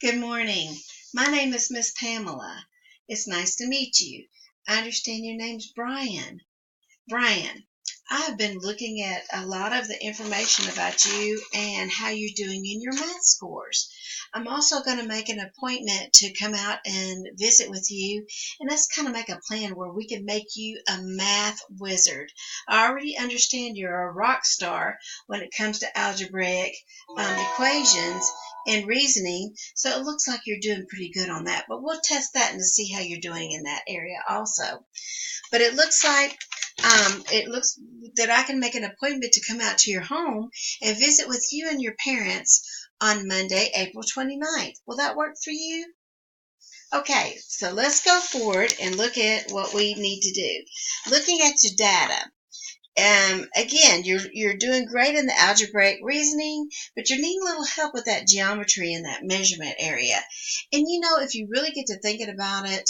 Good morning. My name is Miss Pamela. It's nice to meet you. I understand your name's Brian. Brian, I've been looking at a lot of the information about you and how you're doing in your math scores. I'm also going to make an appointment to come out and visit with you, and let's kind of make a plan where we can make you a math wizard. I already understand you're a rock star when it comes to algebraic equations and reasoning, so it looks like you're doing pretty good on that. But we'll test that and to see how you're doing in that area also. But it looks that I can make an appointment to come out to your home and visit with you and your parents on Monday, April 29th. Will that work for you? Okay, so let's go forward and look at what we need to do. Looking at your data. Again, you're doing great in the algebraic reasoning, but you're needing a little help with that geometry and that measurement area. And if you really get to thinking about it,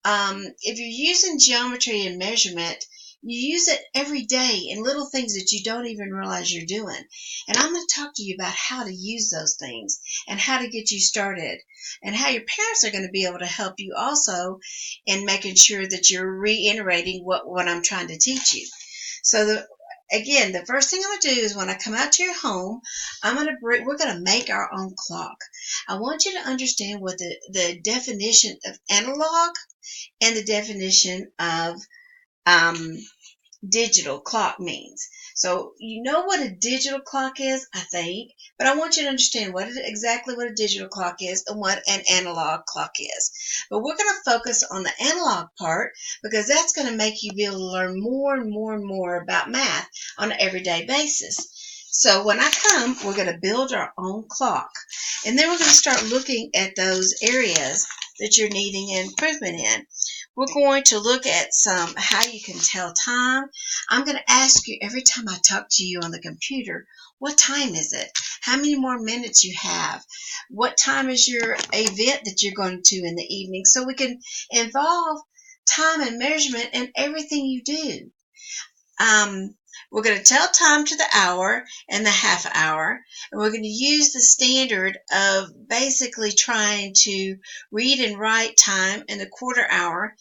if you're using geometry and measurement, you use it every day in little things that you don't even realize you're doing. And I'm going to talk to you about how to use those things and how to get you started and how your parents are going to be able to help you also in making sure that you're reiterating what I'm trying to teach you. So again, the first thing I'm going to do is when I come out to your home, we're going to make our own clock. I want you to understand what the definition of analog and the definition of digital clock means. So you know what a digital clock is, I think, but I want you to understand exactly what a digital clock is and what an analog clock is. But we're going to focus on the analog part because that's going to make you be able to learn more and more and more about math on an everyday basis. So when I come, we're going to build our own clock. And then we're going to start looking at those areas that you're needing improvement in. We're going to look at how you can tell time. I'm going to ask you every time I talk to you on the computer, what time is it? How many more minutes you have? What time is your event that you're going to in the evening? So we can involve time and measurement in everything you do. We're going to tell time to the hour and the half hour, and we're going to use the standard of basically trying to read and write time in a quarter hour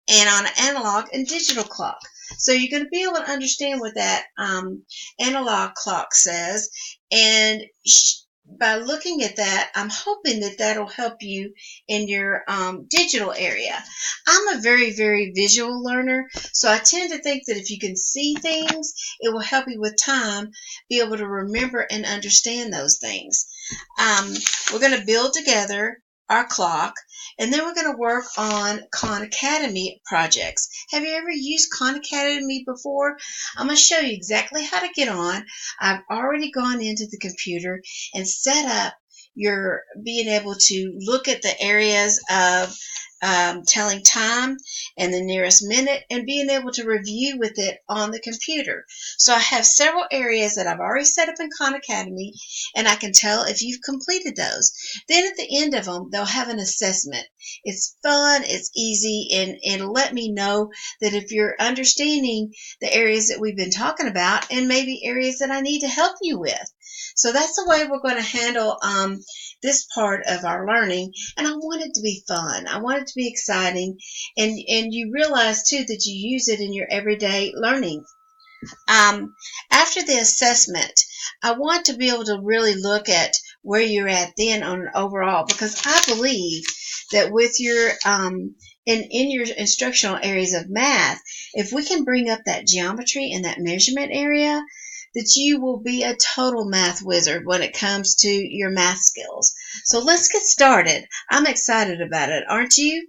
and on an analog and digital clock. So you're going to be able to understand what that analog clock says, and by looking at that, I'm hoping that that'll help you in your digital area. I'm a very, very visual learner, so I tend to think that if you can see things, it will help you with time be able to remember and understand those things. We're going to build together our clock, and then we're going to work on Khan Academy projects. Have you ever used Khan Academy before? I'm going to show you exactly how to get on. I've already gone into the computer and set up your being able to look at the areas of telling time and the nearest minute and being able to review with it on the computer. So I have several areas that I've already set up in Khan Academy, and I can tell if you've completed those. Then at the end of them, they'll have an assessment. It's fun, it's easy, and it'll let me know that if you're understanding the areas that we've been talking about and maybe areas that I need to help you with. So that's the way we're going to handle this part of our learning, and I want it to be fun. I want it to be exciting, and you realize too that you use it in your everyday learning. After the assessment, I want to be able to really look at where you're at then on an overall, because I believe that with your in your instructional areas of math, if we can bring up that geometry and that measurement area, that you will be a total math wizard when it comes to your math skills. So let's get started. I'm excited about it, aren't you?